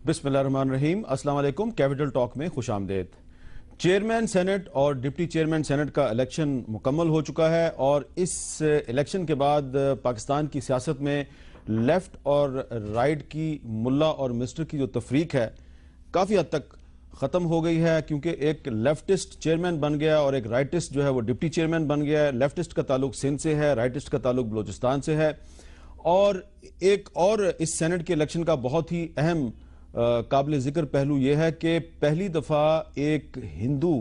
بسم اللہ الرحمن الرحیم۔ السلام علیکم۔ کیپٹل ٹاک میں خوش آمدید۔ چیئرمین سینٹ اور ڈپٹی چیئرمین سینٹ کا الیکشن مکمل ہو چکا ہے اور اس الیکشن کے بعد پاکستان کی سیاست میں لیفٹ اور رائٹ کی ملا اور مسٹر کی جو تفریق ہے کافی حد تک ختم ہو گئی ہے، کیونکہ ایک لیفٹسٹ چیئرمین بن گیا اور ایک رائٹسٹ جو ہے وہ ڈپٹی چیئرمین بن گیا ہے۔ لیفٹسٹ کا تعلق سندھ سے ہے، رائٹسٹ کا تعلق بلوچستان سے ہے۔ اور ایک اور اس سینٹ کے الیکشن کا بہت ہی اہم قابل ذکر پہلو یہ ہے کہ پہلی دفعہ ایک ہندو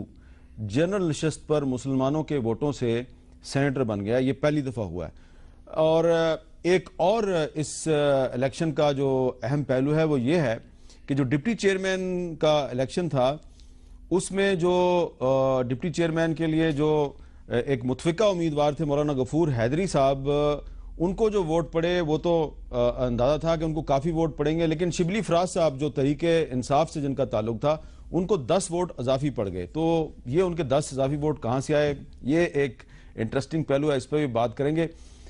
جنرل نشست پر مسلمانوں کے ووٹوں سے سینیٹر بن گیا، یہ پہلی دفعہ ہوا ہے۔ اور ایک اور اس الیکشن کا جو اہم پہلو ہے وہ یہ ہے کہ جو ڈپٹی چیئرمین کا الیکشن تھا اس میں جو ڈپٹی چیئرمین کے لیے جو ایک متفقہ امیدوار تھے مولانا غفور حیدری صاحب، ان کو جو ووٹ پڑے وہ تو اندازہ تھا کہ ان کو کافی ووٹ پڑیں گے، لیکن شبلی فراز صاحب جو تحریک انصاف سے جن کا تعلق تھا ان کو 10 ووٹ اضافی پڑ گئے۔ تو یہ ان کے 10 اضافی ووٹ کہاں سے آئے، یہ ایک انٹرسٹنگ پہلو ہے، اس پہ بھی بات کریں گے۔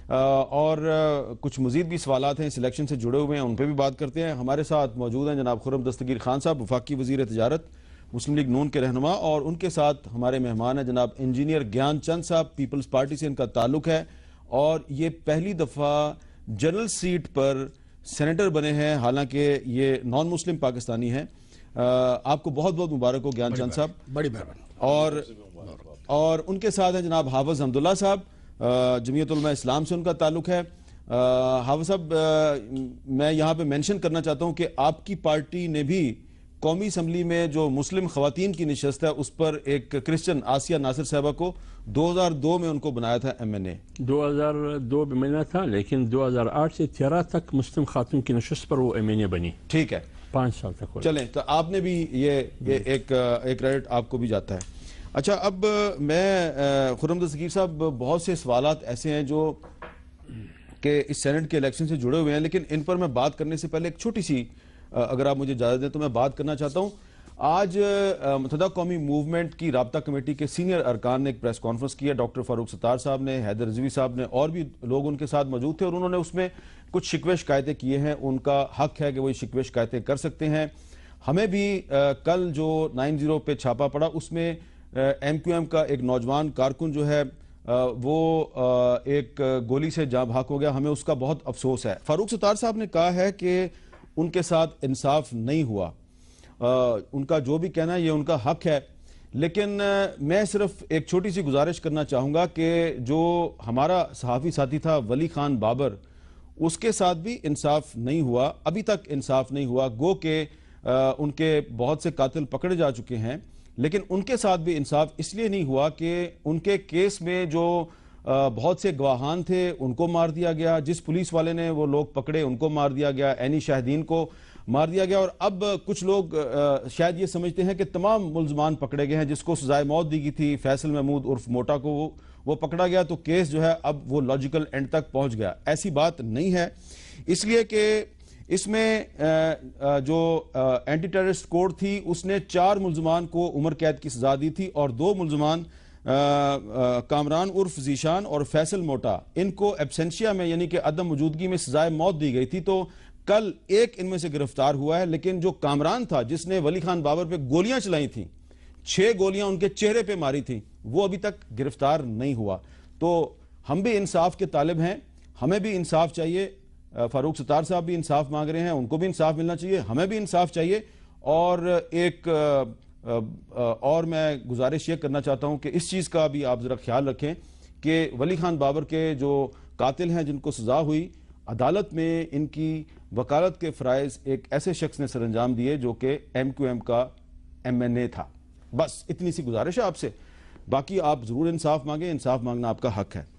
اور کچھ مزید بھی سوالات ہیں اس الیکشن سے جڑے ہوئے ہیں، ان پہ بھی بات کرتے ہیں۔ ہمارے ساتھ موجود ہیں جناب خرم دستگیر خان صاحب، وفاقی وزیر تجارت، مسلم لیگ نون کے رہنما، اور ان کے ساتھ ہمارے مہمان ہیں جناب انجینئر گیان چند صاحب، پیپلز پارٹی سے ان کا تعلق ہے اور یہ پہلی دفعہ جنرل سیٹ پر سینیٹر بنے ہیں، حالانکہ یہ نان مسلم پاکستانی ہیں۔ آپ کو بہت بہت مبارک ہو گیان چند صاحب، بڑی مہربانی۔ اور ان کے ساتھ ہیں جناب حافظ حمداللہ صاحب، جمعیت علماء اسلام سے ان کا تعلق ہے۔ حافظ صاحب، میں یہاں پہ مینشن کرنا چاہتا ہوں کہ آپ کی پارٹی نے بھی قومی اسمبلی میں جو مسلم خواتین کی نشست ہے اس پر ایک کرسچن آسیہ ناصر صاحبہ کو 2002 میں ان کو بنایا تھا ایم این اے۔ 2002 میں بنا تھا، لیکن 2008 سے 13 تک مسلم خاتون کی نشست پر وہ ایم این اے بنی۔ ٹھیک ہے، 5 سال تک۔ چلیں، تو آپ نے بھی یہ ایک کریڈٹ آپ کو بھی جاتا ہے۔ اچھا، اب میں خرم دستگیر صاحب، بہت سے سوالات ایسے ہیں جو کہ اس سینٹ کے الیکشن سے جڑے ہوئے ہیں، لیکن ان پر میں بات کرنے سے پہلے ایک چھوٹی سی، اگر آپ مجھے اجازت دیں تو میں بات کرنا چاہتا ہوں۔ آج متحدہ قومی موومنٹ کی رابطہ کمیٹی کے سینئر ارکان نے ایک پریس کانفرنس کی ہے، ڈاکٹر فاروق ستار صاحب نے، حیدر رضوی صاحب نے، اور بھی لوگ ان کے ساتھ موجود تھے، اور انہوں نے اس میں کچھ شکوے شکایتیں کیے ہیں۔ ان کا حق ہے کہ وہ یہ شکوے شکایتیں کر سکتے ہیں۔ ہمیں بھی کل جو 90 پہ چھاپا پڑا اس میں ایم کیو ایم کا ایک نوجوان کارکن جو ہے وہ ایک گولی سے جاں بحق ہو گیا، ہمیں اس کا بہت افسوس ہے۔ فاروق ستار صاحب نے کہا ہے کہ ان کے ساتھ انصاف نہیں ہوا، ان کا جو بھی کہنا ہے یہ ان کا حق ہے، لیکن میں صرف ایک چھوٹی سی گزارش کرنا چاہوں گا کہ جو ہمارا صحافی ساتھی تھا ولی خان بابر، اس کے ساتھ بھی انصاف نہیں ہوا، ابھی تک انصاف نہیں ہوا۔ گو کہ ان کے بہت سے قاتل پکڑے جا چکے ہیں، لیکن ان کے ساتھ بھی انصاف اس لیے نہیں ہوا کہ ان کے کیس میں جو بہت سے گواہان تھے ان کو مار دیا گیا، جس پولیس والے نے وہ لوگ پکڑے ان کو مار دیا گیا، عینی شاہدین کو مار دیا گیا، اور اب کچھ لوگ شاید یہ سمجھتے ہیں کہ تمام ملزمان پکڑے گئے ہیں۔ جس کو سزائے موت دی گئی تھی فیصل محمود عرف موٹا کو، وہ پکڑا گیا، تو کیس جو ہے اب وہ لاجیکل اینڈ تک پہنچ گیا۔ ایسی بات نہیں ہے، اس لیے کہ اس میں جو اینٹی ٹیررسٹ کوڈ تھی اس نے 4 ملزمان کو عمر قید کی سزا دی تھی، اور 2 ملزمان کامران عرف ذیشان اور فیصل موٹا، ان کو ایبسینشیا میں یعنی کہ عدم موجودگی میں سزائے موت دی گئی تھی۔ تو کل ایک ان میں سے گرفتار ہوا ہے، لیکن جو کامران تھا جس نے ولی خان بابر پہ گولیاں چلائی تھیں، 6 گولیاں ان کے چہرے پہ ماری تھیں، وہ ابھی تک گرفتار نہیں ہوا۔ تو ہم بھی انصاف کے طالب ہیں، ہمیں بھی انصاف چاہیے۔ فاروق ستار صاحب بھی انصاف مانگ رہے ہیں، ان کو بھی انصاف ملنا چاہیے، ہمیں بھی انصاف چاہیے۔ اور ایک اور میں گزارش یہ کرنا چاہتا ہوں کہ اس چیز کا بھی آپ ذرا خیال رکھیں کہ ولی خان بابر کے جو قاتل ہیں جن کو سزا ہوئی، عدالت میں ان کی وکالت کے فرائض ایک ایسے شخص نے سر انجام دیے جو کہ ایم کیو ایم کا ایم این اے تھا۔ بس اتنی سی گزارش ہے آپ سے، باقی آپ ضرور انصاف مانگیں، انصاف مانگنا آپ کا حق ہے۔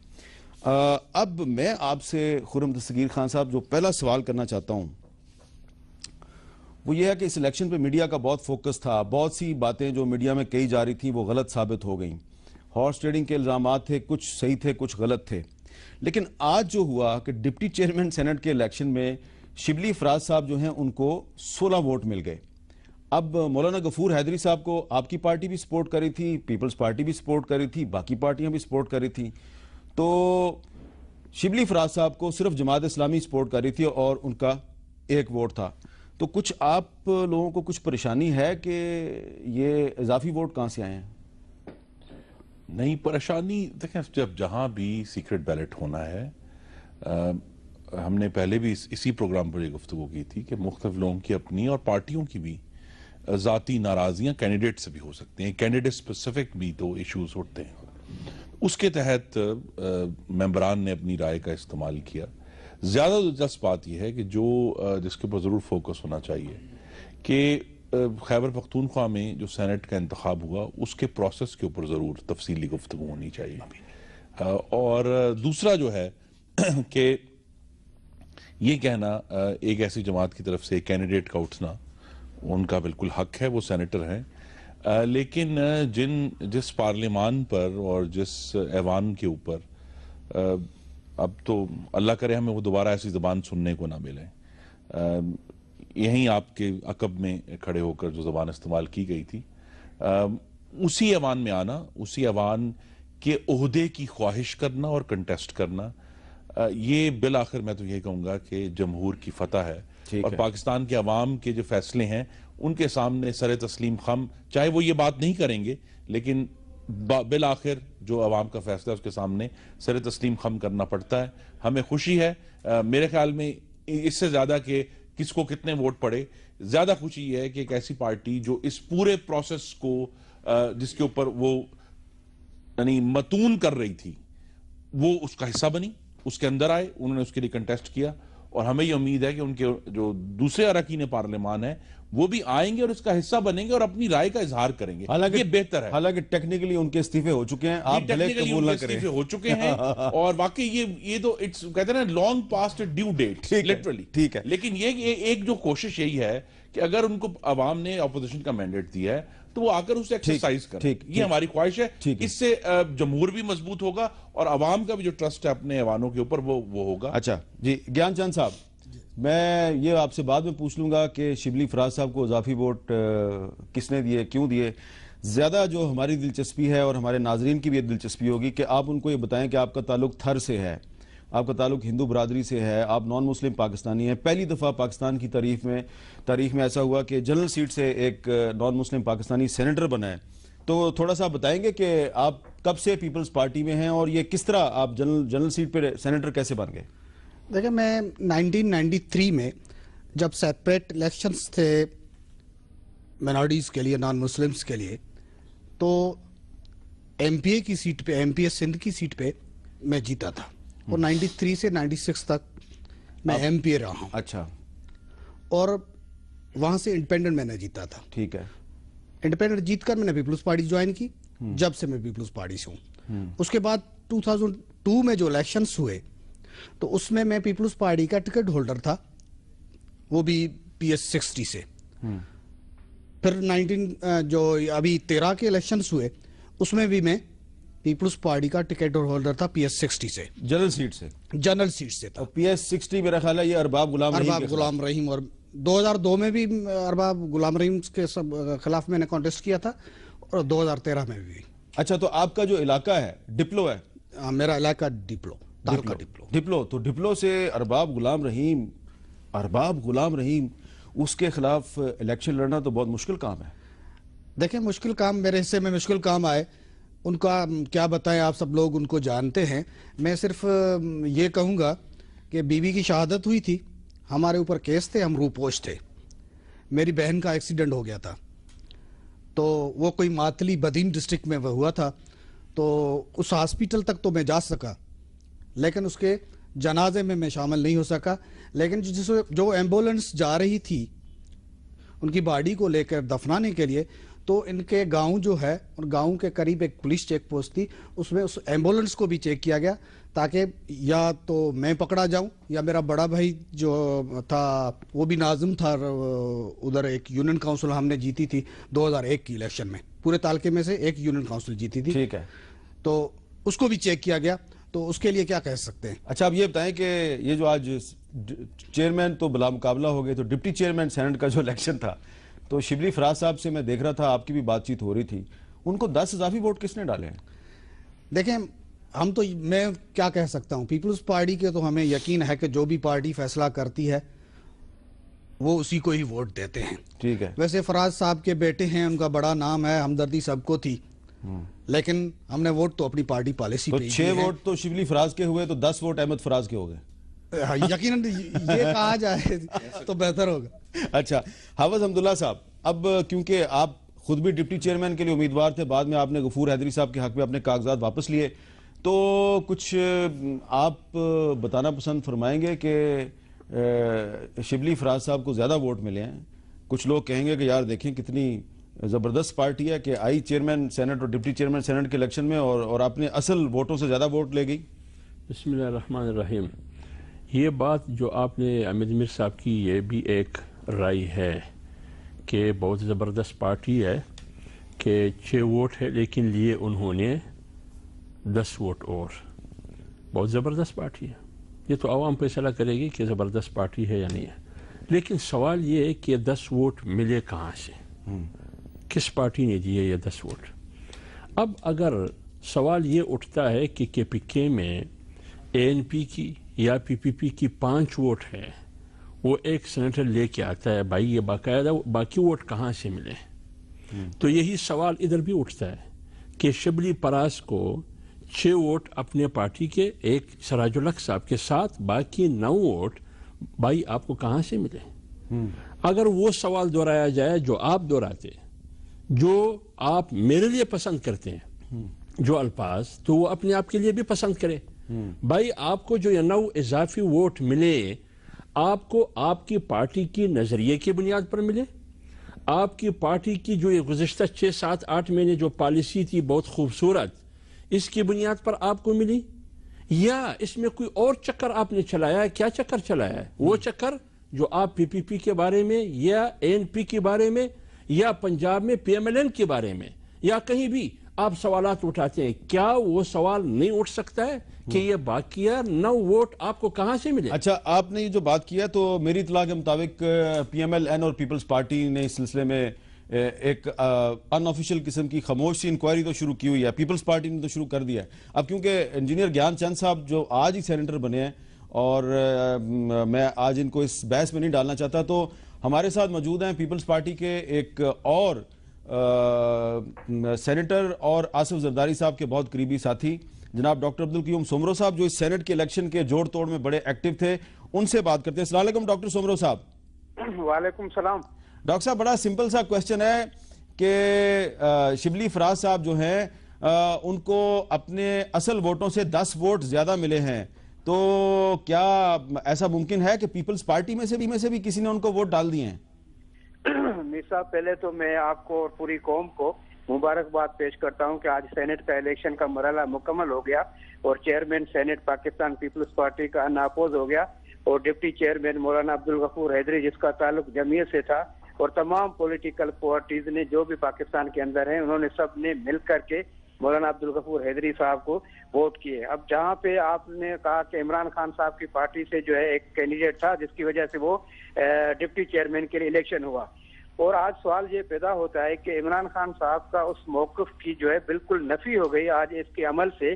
اب میں آپ سے خرم دستگیر خان صاحب جو پہلا سوال کرنا چاہتا ہوں وہ یہ ہے کہ اس الیکشن پہ میڈیا کا بہت فوکس تھا، بہت سی باتیں جو میڈیا میں کہی جا رہی تھیں وہ غلط ثابت ہو گئیں، ہارس ٹریڈنگ کے الزامات تھے، کچھ صحیح تھے کچھ غلط تھے، لیکن آج جو ہوا کہ ڈپٹی چیئرمین سینٹ کے الیکشن میں شبلی فراز صاحب جو ہیں ان کو 16 ووٹ مل گئے۔ اب مولانا غفور حیدری صاحب کو آپ کی پارٹی بھی سپورٹ کری تھی، پیپلز پارٹی بھی سپورٹ کری تھی، باقی پارٹیاں بھی سپورٹ کری تھیں، تو شبلی فراز صاحب کو صرف جماعت اسلامی سپورٹ کر رہی تھی اور ان کا 1 ووٹ تھا۔ تو کچھ آپ لوگوں کو کچھ پریشانی ہے کہ یہ اضافی ووٹ کہاں سے آئے ہیں؟ نہیں، پریشانی دیکھیں، جب جہاں بھی سیکرٹ بیلٹ ہونا ہے، ہم نے پہلے بھی اسی پروگرام پر یہ گفتگو کی تھی کہ مختلف لوگوں کی اپنی اور پارٹیوں کی بھی ذاتی ناراضیاں کینڈیڈیٹ سے بھی ہو سکتی ہیں، کینڈیڈیٹ اسپیسیفک بھی تو ایشوز اٹھتے ہیں۔ اس کے تحت ممبران نے اپنی رائے کا استعمال کیا۔ زیادہ دلچسپ بات یہ ہے کہ جس کے اوپر ضرور فوکس ہونا چاہیے کہ خیبر پختونخوا میں جو سینٹ کا انتخاب ہوا اس کے پروسیس کے اوپر ضرور تفصیلی گفتگو ہونی چاہیے۔ اور دوسرا جو ہے کہ یہ کہنا ایک ایسی جماعت کی طرف سے ایک کینڈیڈیٹ کا اٹھنا ان کا بالکل حق ہے، وہ سینیٹر ہیں، لیکن جس پارلیمان پر اور جس ایوان کے اوپر اب تو اللہ کرے ہمیں وہ دوبارہ ایسی زبان سننے کو نہ ملے، یہیں آپ کے عقب میں کھڑے ہو کر جو زبان استعمال کی گئی تھی، اسی ایوان میں آنا، اسی ایوان کے عہدے کی خواہش کرنا اور کنٹیسٹ کرنا، یہ بالآخر میں تو یہ کہوں گا کہ جمہور کی فتح ہے، اور پاکستان کے عوام کے جو فیصلے ہیں ان کے سامنے سر تسلیم خم، چاہے وہ یہ بات نہیں کریں گے لیکن بالآخر جو عوام کا فیصلہ ہے اس کے سامنے سر تسلیم خم کرنا پڑتا ہے۔ ہمیں خوشی ہے، میرے خیال میں اس سے زیادہ کہ کس کو کتنے ووٹ پڑے، زیادہ خوشی یہ ہے کہ ایک ایسی پارٹی جو اس پورے پروسیس کو جس کے اوپر وہ یعنی متون کر رہی تھی، وہ اس کا حصہ بنی، اس کے اندر آئے، انہوں نے اس کے لیے کنٹیسٹ کیا، اور ہمیں یہ امید ہے کہ ان کے جو دوسرے اراکین پارلیمان ہیں وہ بھی آئیں گے اور اس کا حصہ بنیں گے اور اپنی رائے کا اظہار کریں گے، یہ بہتر ہے۔ حالانکہ ٹیکنیکلی ان کے استعفے ہو چکے ہیں، آپ بھلے قبول نہ کریں، ہو چکے ہیں، اور واقعی یہ تو کہتے ہیں نا long past due date, literally ٹھیک ہے۔ لیکن یہ ایک جو کوشش یہی ہے کہ اگر ان کو عوام نے اپوزیشن کا مینڈیٹ دیا ہے تو وہ آ کر اسے ایکسرسائز کریں، یہ ہماری خواہش ہے۔ اس سے جمہور بھی مضبوط ہوگا اور عوام کا بھی جو ٹرسٹ ہے اپنے ایوانوں کے اوپر وہ ہوگا۔ اچھا جی، گیان چاند صاحب، میں یہ آپ سے بعد میں پوچھ لوں گا کہ شبلی فراز صاحب کو اضافی ووٹ کس نے دیے، کیوں دیے۔ زیادہ جو ہماری دلچسپی ہے اور ہمارے ناظرین کی بھی دلچسپی ہوگی کہ آپ ان کو یہ بتائیں کہ آپ کا تعلق تھر سے ہے، آپ کا تعلق ہندو برادری سے ہے، آپ نان مسلم پاکستانی ہیں، پہلی دفعہ پاکستان کی تاریخ میں ایسا ہوا کہ جنرل سیٹ سے ایک نان مسلم پاکستانی سینیٹر بنا ہے، تو تھوڑا سا بتائیں گے کہ آپ کب سے پیپلز پارٹی میں ہیں اور یہ کس طرح آپ جنرل سیٹ پہ سینیٹر کیسے بن گئے؟ دیکھیں، میں 1993 میں جب سیپریٹ الیکشنز تھے مائنارٹیز کے لیے، نان مسلمز کے لیے، تو ایم پی اے کی سیٹ پہ، ایم پی اے سندھ کی سیٹ پہ میں جیتا تھا، اور 93 سے 96 تک میں ایم پی اے رہا ہوں۔ اچھا، اور وہاں سے انڈیپینڈنٹ میں نے جیتا تھا۔ ٹھیک ہے۔ انڈیپینڈنٹ جیت کر میں نے پیپلز پارٹی جوائن کی، جب سے میں پیپلز پارٹی سے ہوں۔ اس کے بعد 2002 میں جو الیکشنز ہوئے تو اس میں پیپلز پارٹی کا ٹکٹ ہولڈر تھا، وہ بھی پی ایس 60 سے۔ پھر جو ابھی 13 کے الیکشنز ہوئے اس میں بھی میں پیپلز پارٹی کا ٹکٹ ہولڈر تھا پی ایس 60 سے، جنرل سیٹ سے۔ جنرل سیٹ سے تھا۔ پی ایس 60 میرا خیال ہے یہ ارباب غلام رحیم، اور 2002 میں بھی ارباب غلام رحیم کے خلاف میں نے کانٹیسٹ کیا تھا، اور 2013 میں بھی۔ اچھا، تو آپ کا جو علاقہ ہے ڈپلو ہے؟ میرا علاقہ ڈپلو، تو ڈپلو سے ارباب غلام رحیم اس کے خلاف الیکشن لڑنا تو بہت مشکل کام ہے۔ دیکھیں، مشکل کام میرے حصے میں مشکل کام آئے، ان کا کیا بتائیں، آپ سب لوگ ان کو جانتے ہیں۔ میں صرف یہ کہوں گا کہ بیوی کی شہادت ہوئی تھی، ہمارے اوپر کیس تھے، ہم روپوش تھے، میری بہن کا ایکسیڈنٹ ہو گیا تھا، تو وہ کوئی ماتلی بدین ڈسٹرکٹ میں ہوا تھا، تو اس ہاسپیٹل تک تو میں جا سکا، لیکن اس کے جنازے میں شامل نہیں ہو سکا۔ لیکن جو ایمبولنس جا رہی تھی ان کی باڈی کو لے کر دفنانے کے لیے، تو ان کے گاؤں جو ہے، اور گاؤں کے قریب ایک پولیس چیک پوسٹ تھی، اس میں اس ایمبولنس کو بھی چیک کیا گیا، تاکہ یا تو میں پکڑا جاؤں یا میرا بڑا بھائی جو تھا وہ بھی ناظم تھا ادھر۔ ایک یونین کاؤنسل ہم نے جیتی تھی 2001 کی الیکشن میں، پورے تعلقے میں سے ایک یونین کاؤنسل جیتی تھی، ٹھیک ہے، تو اس کو بھی چیک کیا گیا۔ تو اس کے لیے کیا کہہ سکتے ہیں؟ اچھا، اب یہ بتائیں کہ یہ جو آج چیئرمین تو بلا مقابلہ ہو گئے، تو ڈپٹی چیئرمین سینٹ کا جو الیکشن تھا، تو شبلی فراز صاحب سے میں دیکھ رہا تھا، آپ کی بھی بات چیت ہو رہی تھی، ان کو 10 اضافی ووٹ کس نے ڈالے ہیں؟ دیکھیں، میں کیا کہہ سکتا ہوں، پیپلز پارٹی کے تو ہمیں یقین ہے کہ جو بھی پارٹی فیصلہ کرتی ہے وہ اسی کو ہی ووٹ دیتے ہیں. ٹھیک ہے. ویسے فراز صاحب کے بیٹے ہیں, ان کا بڑا نام ہے, ہمدردی سب کو تھی, لیکن ہم نے ووٹ تو اپنی پارٹی پالیسی تو پہ 6 ووٹ تو شبلی فراز کے ہوئے, تو 10 ووٹ احمد فراز کے ہو گئے. یقیناً یہ کہا جائے تو بہتر ہوگا. اچھا حافظ حمداللہ صاحب, اب کیونکہ آپ خود بھی ڈپٹی چیئرمین کے لیے امیدوار تھے, بعد میں آپ نے غفور حیدری صاحب کے حق میں اپنے کاغذات واپس لیے, تو کچھ آپ بتانا پسند فرمائیں گے کہ شبلی فراز صاحب کو زیادہ ووٹ ملے ہیں. کچھ لوگ کہیں گے کہ یار دیکھیں کتنی زبردست پارٹی ہے کہ آئی چیئرمین سینٹ اور ڈپٹی چیئرمین سینٹ کے الیکشن میں اور اپنے اصل ووٹوں سے زیادہ ووٹ لے گئی. بسم اللہ الرحمن الرحیم. یہ بات جو آپ نے امیر میر صاحب کی, یہ بھی ایک رائے ہے کہ بہت زبردست پارٹی ہے کہ 6 ووٹ ہے لیکن لیے انہوں نے 10 ووٹ اور. بہت زبردست پارٹی ہے, یہ تو عوام فیصلہ کرے گی کہ زبردست پارٹی ہے یا نہیں ہے. لیکن سوال یہ ہے کہ 10 ووٹ ملے کہاں سے, کس پارٹی نے دیے یہ 10 ووٹ. اب اگر سوال یہ اٹھتا ہے کہ کے پی کے میں اے این پی کی یا پی پی پی کی 5 ووٹ ہے, وہ ایک سینیٹر لے کے آتا ہے, بھائی یہ باقاعدہ باقی ووٹ کہاں سے ملے. تو یہی سوال ادھر بھی اٹھتا ہے کہ شبلی فراز کو 6 ووٹ اپنے پارٹی کے, ایک سراج الحق صاحب کے ساتھ باقی 9 ووٹ بھائی آپ کو کہاں سے ملے. اگر وہ سوال دہرایا جائے جو آپ دہراتے, جو آپ میرے لیے پسند کرتے ہیں جو الفاظ, تو وہ اپنے آپ کے لیے بھی پسند کرے. بھائی آپ کو جو یہ 9 اضافی ووٹ ملے, آپ کو آپ کی پارٹی کی نظریے کی بنیاد پر ملے, آپ کی پارٹی کی جو یہ گزشتہ 6, 7, 8 مہینے جو پالیسی تھی بہت خوبصورت, اس کی بنیاد پر آپ کو ملی, یا اس میں کوئی اور چکر آپ نے چلایا ہے. کیا چکر چلایا ہے؟ وہ چکر جو آپ پی پی پی کے بارے میں یا اے این پی کے بارے میں یا پنجاب میں پی ایم ایل این کے بارے میں یا کہیں بھی آپ سوالات اٹھاتے ہیں, کیا وہ سوال نہیں اٹھ سکتا ہے کہ یہ باقیہ 9 ووٹ آپ کو کہاں سے ملے؟ اچھا آپ نے یہ جو بات کیا, تو میری اطلاع کے مطابق پی ایم ایل این اور پیپلز پارٹی نے اس سلسلے میں ایک ان آفیشیل قسم کی خاموش سی انکوائری تو شروع کی ہوئی ہے. پیپلز پارٹی نے تو شروع کر دیا ہے. اب کیونکہ انجینئر گیان چند صاحب جو آج ہی سینیٹر بنے ہیں, اور میں آج ان کو اس بحث میں نہیں ڈالنا چاہتا, تو ہمارے ساتھ موجود ہیں پیپلز پارٹی کے ایک اور سینیٹر اور آصف زرداری صاحب کے بہت قریبی ساتھی جناب ڈاکٹر عبدالقیوم سومرو صاحب, جو اس سینٹ کے الیکشن کے جوڑ توڑ میں بڑے ایکٹیو تھے. ان سے بات کرتے ہیں. السلام علیکم ڈاکٹر سومرو صاحب. وعلیکم السلام. ڈاکٹر صاحب بڑا سمپل سا کویسچن ہے کہ شبلی فراز صاحب جو ہیں ان کو اپنے اصل ووٹوں سے 10 ووٹ زیادہ ملے ہیں, تو کیا ایسا ممکن ہے کہ پیپلز پارٹی میں سے بھی کسی نے ان کو ووٹ ڈال دیے ہیں؟ میر صاحب پہلے تو میں آپ کو اور پوری قوم کو مبارکباد پیش کرتا ہوں کہ آج سینٹ کا الیکشن کا مرحلہ مکمل ہو گیا اور چیئرمین سینٹ پاکستان پیپلز پارٹی کا ناپوز ہو گیا, اور ڈپٹی چیئرمین مولانا عبدالغفور حیدری جس کا تعلق جمعیت سے تھا, اور تمام پولیٹیکل پارٹیز نے جو بھی پاکستان کے اندر ہیں انہوں نے سب نے مل کر کے مولانا عبدالغفور حیدری صاحب کو ووٹ کیے. اب جہاں پہ آپ نے کہا کہ عمران خان صاحب کی پارٹی سے جو ہے ایک کینڈیڈیٹ تھا جس کی وجہ سے وہ ڈپٹی چیئرمین کے لیے الیکشن ہوا, اور آج سوال یہ پیدا ہوتا ہے کہ عمران خان صاحب کا اس موقف کی جو ہے بالکل نفی ہو گئی آج اس کے عمل سے,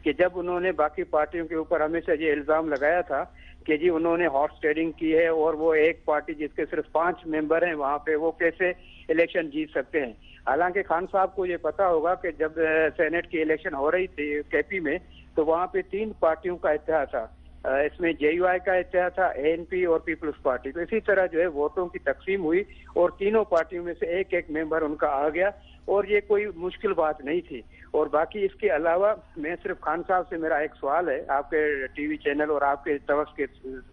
کہ جب انہوں نے باقی پارٹیوں کے اوپر ہمیشہ یہ الزام لگایا تھا کہ جی انہوں نے ہارس ٹریڈنگ کی ہے, اور وہ ایک پارٹی جس کے صرف 5 ممبر ہیں وہاں پہ وہ کیسے الیکشن جیت سکتے ہیں. حالانکہ خان صاحب کو یہ پتا ہوگا کہ جب سینٹ کی الیکشن ہو رہی تھی کے پی میں, تو وہاں پہ 3 پارٹیوں کا اتحاد تھا, اس میں جے یو آئی کا اتحاد تھا, اے این پی اور پیپلز پارٹی. تو اسی طرح جو ہے ووٹوں کی تقسیم ہوئی اور تینوں پارٹیوں میں سے ایک ممبر ان کا آ گیا, اور یہ کوئی مشکل بات نہیں تھی. اور باقی اس کے علاوہ میں صرف خان صاحب سے میرا ایک سوال ہے آپ کے ٹی وی چینل اور آپ کے توس کے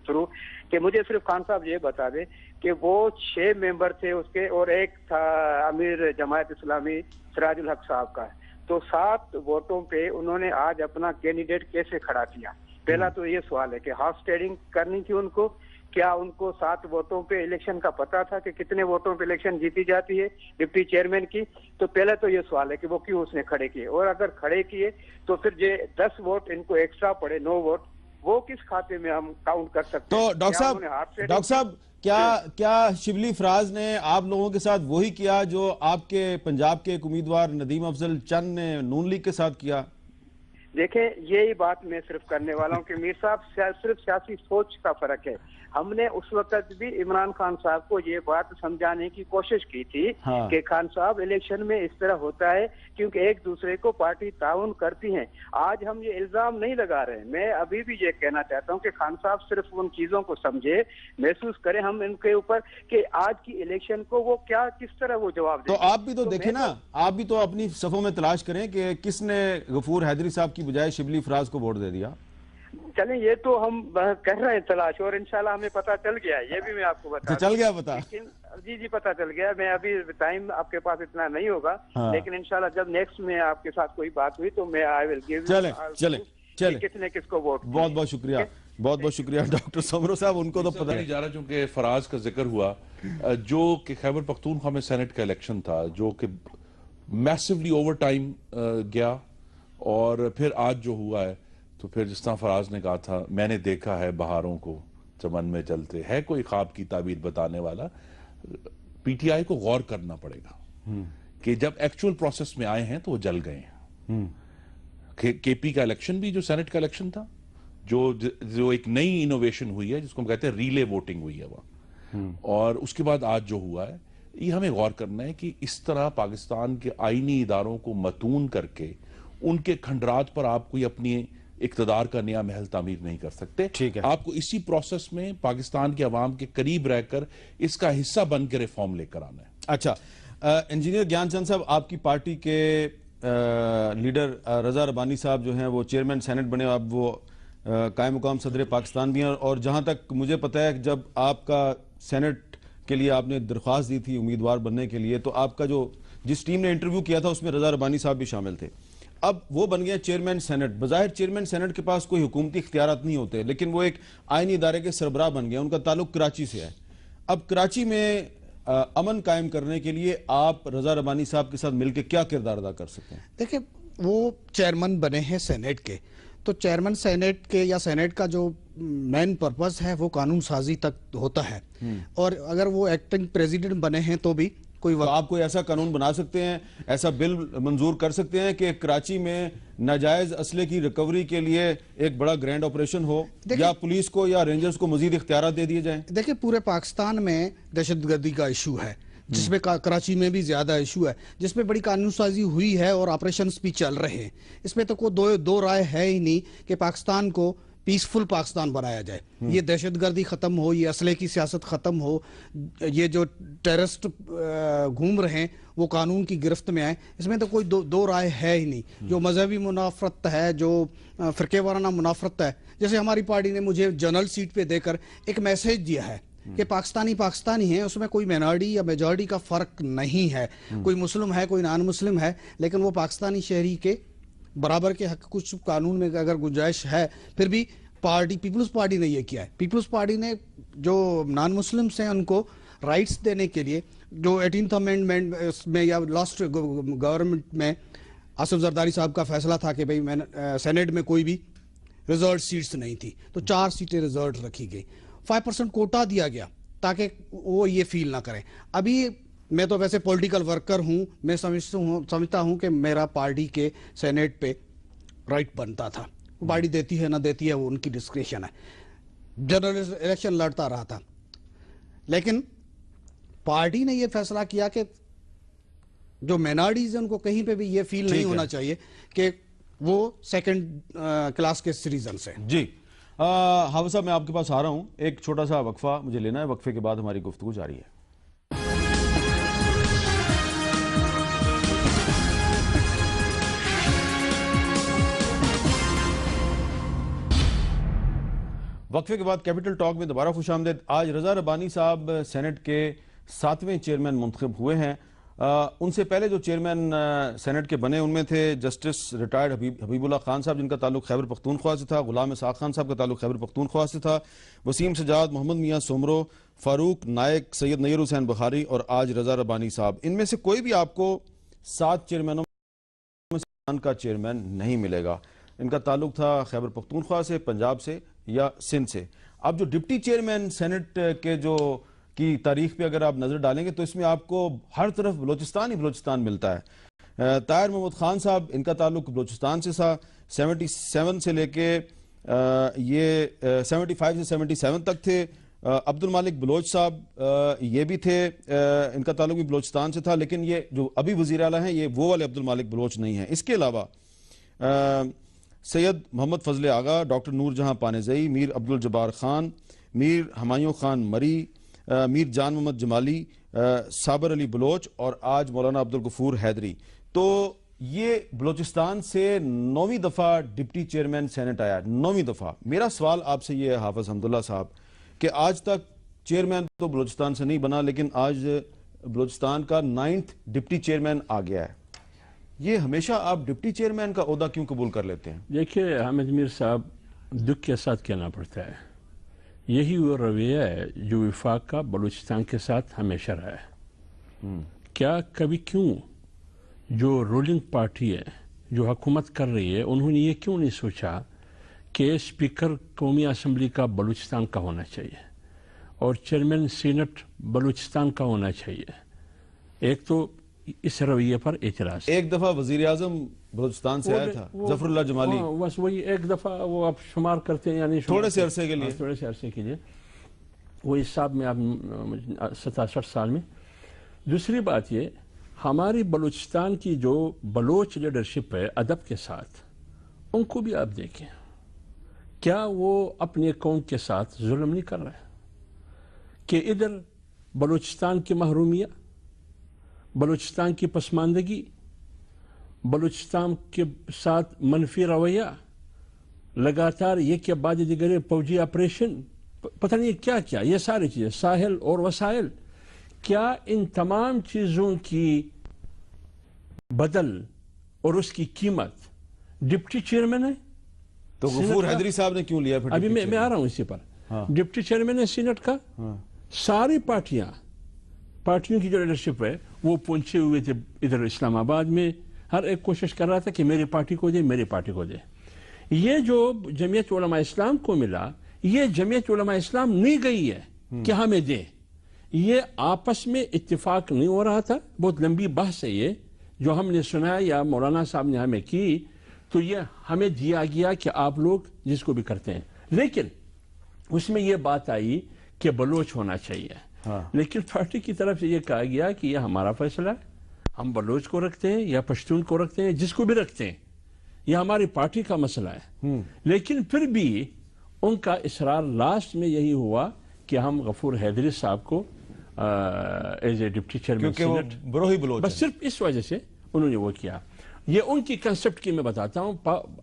تھرو, کہ مجھے صرف خان صاحب یہ بتا دیں کہ وہ 6 ممبر تھے اس کے, اور ایک تھا امیر جماعت اسلامی سراج الحق صاحب کا, تو 7 ووٹوں پہ انہوں نے آج اپنا کینڈیڈیٹ کیسے کھڑا کیا؟ پہلا تو یہ سوال ہے کہ ہارس ٹریڈنگ کرنی تھی ان کو, کیا ان کو 7 ووٹوں پہ الیکشن کا پتا تھا کہ کتنے ووٹوں پہ الیکشن جیتی جاتی ہے ڈپٹی چیئرمین کی؟ تو پہلا تو یہ سوال ہے کہ وہ کیوں اس نے کھڑے کیے, اور اگر کھڑے کیے تو پھر یہ 10 ووٹ ان کو ایکسٹرا پڑے 9 ووٹ, وہ کس کھاتے میں ہم کاؤنٹ کر سکتے ہیں؟ تو ڈاکٹر صاحب کیا شبلی فراز نے آپ لوگوں کے ساتھ وہی کیا جو آپ کے پنجاب کے ایک امیدوار ندیم افضل چند نے نون لیگ کے ساتھ کیا؟ دیکھیں یہی بات میں صرف کرنے والا ہوں کہ میر صاحب صرف سیاسی سوچ کا فرق ہے. ہم نے اس وقت بھی عمران خان صاحب کو یہ بات سمجھانے کی کوشش کی تھی کہ خان صاحب الیکشن میں اس طرح ہوتا ہے کیونکہ ایک دوسرے کو پارٹی تعاون کرتی ہیں. آج ہم یہ الزام نہیں لگا رہے. میں ابھی بھی یہ کہنا چاہتا ہوں کہ خان صاحب صرف ان چیزوں کو سمجھے, محسوس کریں ہم ان کے اوپر کہ آج کی الیکشن کو وہ کیا کس طرح وہ جواب دیں. تو آپ بھی تو دیکھیں نا, آپ بھی تو اپنی صفوں میں تلاش کریں کہ کس نے غفور حیدری صاحب کی بجائے شبلی فراز کو ووٹ دے دیا. چلیں یہ تو ہم کر رہے ہیں تلاش, اور انشاءاللہ ہمیں پتہ چل گیا ہے, یہ بھی میں آپ کو بتا چل گیا پتا. جی پتہ چل گیا. میں ابھی ٹائم آپ کے پاس اتنا نہیں ہوگا, لیکن انشاءاللہ جب نیکسٹ میں آپ کے ساتھ کوئی بات ہوئی تو میں آئی ول گیو چلیں کس نے کس کو ووٹ. بہت بہت شکریہ, بہت بہت شکریہ ڈاکٹر سومرو صاحب. ان کو تو پتہ نہیں جا رہا چونکہ فراز کا ذکر ہوا, جو کہ خیبر پختونخوا میں سینٹ کا الیکشن تھا جو کہ میسیولی اوور ٹائم گیا, اور پھر آج جو ہوا ہے تو پھر جس طرح فراز نے کہا تھا میں نے دیکھا ہے بہاروں کو چمن میں چلتے, ہے کوئی خواب کی تعبیر بتانے والا. پی ٹی آئی کو غور کرنا پڑے گا کہ جب ایکچول پروسیس میں آئے ہیں تو وہ جل گئے ہیں. کے پی کا الیکشن بھی جو سینٹ کا الیکشن تھا, جو ایک نئی انوویشن ہوئی ہے جس کو ہم کہتے ہیں ریلے ووٹنگ ہوئی ہے وہ, اور اس کے بعد آج جو ہوا ہے یہ ہمیں غور کرنا ہے کہ اس طرح پاکستان کے آئینی اداروں کو متون کر کے ان کے کھنڈرات پر آپ کوئی اپنی اقتدار کا نیا محل تعمیر نہیں کر سکتے. آپ کو اسی پروسیس میں پاکستان کے عوام کے قریب رہ کر اس کا حصہ بن کے ریفارم لے کر آنا ہے. اچھا, انجینئر گیان چند صاحب, آپ کی پارٹی کے لیڈر رضا ربانی صاحب جو ہیں وہ چیئرمین سینٹ بنے, اب وہ قائم مقام صدر پاکستان بھی ہیں, اور جہاں تک مجھے پتہ ہے جب آپ کا سینٹ کے لیے آپ نے درخواست دی تھی امیدوار بننے کے لیے تو آپ کا جس ٹیم نے انٹرویو کیا تھا اس میں رضا ربانی صاحب بھی شامل تھے. اب وہ بن گیا چیئرمین سینٹ. بظاہر چیئرمین سینٹ کے پاس کوئی حکومتی اختیارات نہیں ہوتے, لیکن وہ ایک آئینی ادارے کے سربراہ بن گیا. ان کا تعلق کراچی سے ہے. اب کراچی میں امن قائم کرنے کے لیے آپ رضا ربانی صاحب کے ساتھ مل کے کیا کردار ادا کر سکتے ہیں؟ دیکھیں, وہ چیئرمین بنے ہیں سینٹ کے, تو چیئرمین سینٹ کے یا سینٹ کا جو مین پرپز ہے وہ قانون سازی تک ہوتا ہے, اور اگر وہ ایکٹنگ پریزیڈنٹ بنے ہیں تو بھی آپ کوئی ایسا قانون بنا سکتے ہیں, ایسا بل منظور کر سکتے ہیں کہ کراچی میں ناجائز اسلحے کی ریکوری کے لیے ایک بڑا گرینڈ آپریشن ہو, یا پولیس کو یا رینجرز کو مزید اختیارات دے دیے جائیں؟ دیکھیں, پورے پاکستان میں دہشت گردی کا ایشو ہے, جس میں کراچی میں بھی زیادہ ایشو ہے, جس میں بڑی قانون سازی ہوئی ہے اور آپریشنز بھی چل رہے ہیں. اس میں تو کوئی دو رائے ہے ہی نہیں کہ پاکستان کو پیسفل پاکستان بنایا جائے. یہ دہشت گردی ختم ہو, یہ اسلحے کی سیاست ختم ہو, یہ جو ٹیررسٹ گھوم رہے ہیں وہ قانون کی گرفت میں آئیں. اس میں تو کوئی دو رائے ہے ہی نہیں. جو مذہبی منافرت ہے, جو فرقے وارانہ منافرت ہے, جیسے ہماری پارٹی نے مجھے جنرل سیٹ پہ دے کر ایک میسیج دیا ہے کہ پاکستانی ہیں, اس میں کوئی مینارٹی یا میجورٹی کا فرق نہیں ہے, کوئی مسلم ہے کوئی نان مسلم ہے, لیکن وہ پاکستانی شہری کے برابر کے حق کچھ قانون میں اگر گنجائش ہے. پھر بھی پیپلز پارٹی نے یہ کیا ہے. پیپلز پارٹی نے جو نان مسلمز ہیں ان کو رائٹس دینے کے لیے, جو 18th امینڈمنٹ میں یا لاسٹ گورنمنٹ میں آصف زرداری صاحب کا فیصلہ تھا کہ بھئی سینٹ میں کوئی بھی ریزروڈ سیٹس نہیں تھی, تو 4 سیٹیں ریزروڈ رکھی گئی. 5% کوٹا دیا گیا تاکہ وہ یہ فیل نہ کریں. ابھی میں تو ویسے پولیٹیکل ورکر ہوں, میں سمجھتا ہوں کہ میرا پارٹی کے سینیٹ پہ رائٹ بنتا تھا. پارٹی دیتی ہے نہ دیتی ہے وہ ان کی ڈسکریشن ہے. جنرل الیکشن لڑتا رہا تھا, لیکن پارٹی نے یہ فیصلہ کیا کہ جو مینارٹیز ہیں ان کو کہیں پہ بھی یہ فیل نہیں ہونا چاہیے کہ وہ سیکنڈ کلاس کے سٹیزنز ہیں. جی حافظ صاحب, میں آپ کے پاس آ رہا ہوں, ایک چھوٹا سا وقفہ مجھے لینا ہے, وقفے کے بعد ہماری گفتگو جاری ہے. وقفے کے بعد کیپٹل ٹاک میں دوبارہ خوش آمدید. آج رضا ربانی صاحب سینٹ کے 7ویں چیئرمین منتخب ہوئے ہیں. ان سے پہلے جو چیئرمین سینٹ کے بنے ان میں تھے جسٹس ریٹائرڈ حبیب اللہ خان صاحب, جن کا تعلق خیبر پختونخوا سے تھا, غلام اسحاق خان صاحب کا تعلق خیبر پختونخوا سے تھا, وسیم سجاد, محمد میاں سومرو, فاروق نائک, سید نیر حسین بخاری اور آج رضا ربانی صاحب. ان میں سے کوئی بھی آپ کو 7 چیئرمینوں میں کا چیئرمین نہیں ملے گا. ان کا تعلق تھا خیبر پختونخوا سے, پنجاب سے یا سندھ سے. اب جو ڈپٹی چیئرمین سینٹ کے کی تاریخ پہ اگر آپ نظر ڈالیں گے تو اس میں آپ کو ہر طرف بلوچستان ہی بلوچستان ملتا ہے. طاہر محمد خان صاحب, ان کا تعلق بلوچستان سے تھا. 77 سے لے کے یہ 75 سے 77 تک تھے. عبد المالک بلوچ صاحب یہ بھی تھے, ان کا تعلق بھی بلوچستان سے تھا, لیکن یہ جو ابھی وزیر اعلیٰ ہیں یہ وہ والے عبد المالک بلوچ نہیں ہیں. اس کے علاوہ سید محمد فضل آغا, ڈاکٹر نور جہاں پانیزئی, میر عبدالجبار خان, میر ہمایوں خان مری, میر جان محمد جمالی, صابر علی بلوچ اور آج مولانا عبدالغفور حیدری. تو یہ بلوچستان سے 9ویں دفعہ ڈپٹی چیئرمین سینٹ آیا, 9ویں دفعہ. میرا سوال آپ سے یہ ہے حافظ حمداللہ صاحب کہ آج تک چیئرمین تو بلوچستان سے نہیں بنا, لیکن آج بلوچستان کا 9th ڈپٹی چیئرمین آ گیا ہے. یہ ہمیشہ آپ ڈپٹی چیئرمین کا عہدہ کیوں قبول کر لیتے ہیں؟ دیکھیے حامد میر صاحب, دکھ کے ساتھ کہنا پڑتا ہے, یہی وہ رویہ ہے جو وفاق کا بلوچستان کے ساتھ ہمیشہ رہا ہے. کیا کبھی کیوں جو رولنگ پارٹی ہے, جو حکومت کر رہی ہے, انہوں نے یہ کیوں نہیں سوچا کہ اسپیکر قومی اسمبلی کا بلوچستان کا ہونا چاہیے اور چیئرمین سینٹ بلوچستان کا ہونا چاہیے؟ ایک تو اس رویے پر اعتراض. ایک دفعہ وزیر اعظم بلوچستان سے آیا تھا, ظفر اللہ جمالی. بس وہی ایک دفعہ وہ آپ شمار کرتے ہیں, یعنی تھوڑے سے عرصے کے لیے, وہ اس حساب میں آپ 67 سال میں. دوسری بات یہ, ہماری بلوچستان کی جو بلوچ لیڈرشپ ہے ادب کے ساتھ, ان کو بھی آپ دیکھیں, کیا وہ اپنے قوم کے ساتھ ظلم نہیں کر رہے کہ ادھر بلوچستان کی محرومیہ, بلوچستان کی پسماندگی, بلوچستان کے ساتھ منفی رویہ, لگاتار یہ کہ بعد دیگر فوجی آپریشن, پتہ نہیں کیا کیا, یہ ساری چیزیں, ساحل اور وسائل, کیا ان تمام چیزوں کی بدل اور اس کی قیمت ڈپٹی چیئرمین ہے؟ تو غفور حیدری صاحب نے کیوں لیا پھر؟ ابھی میں آ رہا ہوں اسی پر. ڈپٹی چیئرمین ہے سینٹ کا. ساری پارٹیوں کی جو لیڈرشپ ہے وہ پہنچے ہوئے تھے ادھر اسلام آباد میں, ہر ایک کوشش کر رہا تھا کہ میری پارٹی کو دے, میری پارٹی کو دے. یہ جو جمعیت علماء اسلام کو ملا, یہ جمعیت علماء اسلام نہیں گئی ہے کہ ہمیں دے, یہ آپس میں اتفاق نہیں ہو رہا تھا. بہت لمبی بحث ہے یہ جو ہم نے سنا یا مولانا صاحب نے ہمیں کی, تو یہ ہمیں دیا گیا کہ آپ لوگ جس کو بھی کرتے ہیں, لیکن اس میں یہ بات آئی کہ بلوچ ہونا چاہیے. لیکن پارٹی کی طرف سے یہ کہا گیا کہ یہ ہمارا فیصلہ ہے, ہم بلوچ کو رکھتے ہیں یا پشتون کو رکھتے ہیں, جس کو بھی رکھتے ہیں, یہ ہماری پارٹی کا مسئلہ ہے. لیکن پھر بھی ان کا اصرار لاسٹ میں یہی ہوا کہ ہم غفور حیدری صاحب کو as a deputy chairman senate, Brohi Baloch, بس صرف اس وجہ سے انہوں نے وہ کیا. یہ ان کی کنسپٹ کی میں بتاتا ہوں.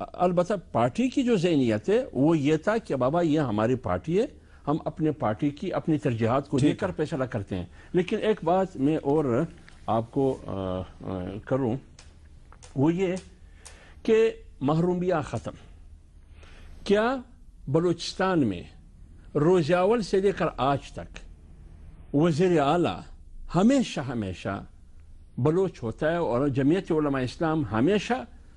البتہ پارٹی کی جو ذہنیت ہے وہ یہ تھا کہ بابا یہ ہماری پارٹی ہے, ہم اپنے پارٹی کی اپنی ترجیحات کو دیکھ کر فیصلہ کرتے ہیں. لیکن ایک بات میں اور آپ کو کروں, وہ یہ کہ محرومیہ ختم. کیا بلوچستان میں روز اول سے لے کر آج تک وزیر اعلیٰ ہمیشہ بلوچ ہوتا ہے, اور جمعیت علماء اسلام ہمیشہ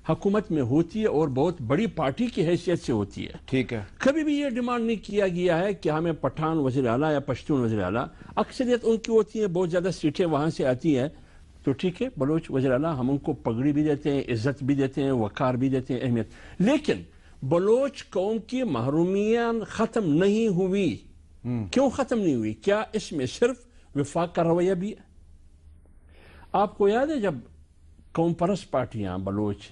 حکومت میں ہوتی ہے اور بہت بڑی پارٹی کی حیثیت سے ہوتی ہے. ٹھیک ہے, کبھی بھی یہ ڈیمانڈ نہیں کیا گیا ہے کہ ہمیں پٹھان وزیر اعلیٰ یا پشتون وزیر اعلیٰ, اکثریت ان کی ہوتی ہے, بہت زیادہ سیٹیں وہاں سے آتی ہیں, تو ٹھیک ہے بلوچ وزیر اعلیٰ, ہم ان کو پگڑی بھی دیتے ہیں, عزت بھی دیتے ہیں, وقار بھی دیتے ہیں, اہمیت. لیکن بلوچ قوم کی محرومیت ختم نہیں ہوئی. کیوں ختم نہیں ہوئی؟ کیا اس میں صرف وفاق کا رویہ بھی ہے؟ آپ کو یاد ہے جب قوم پرست پارٹیاں بلوچ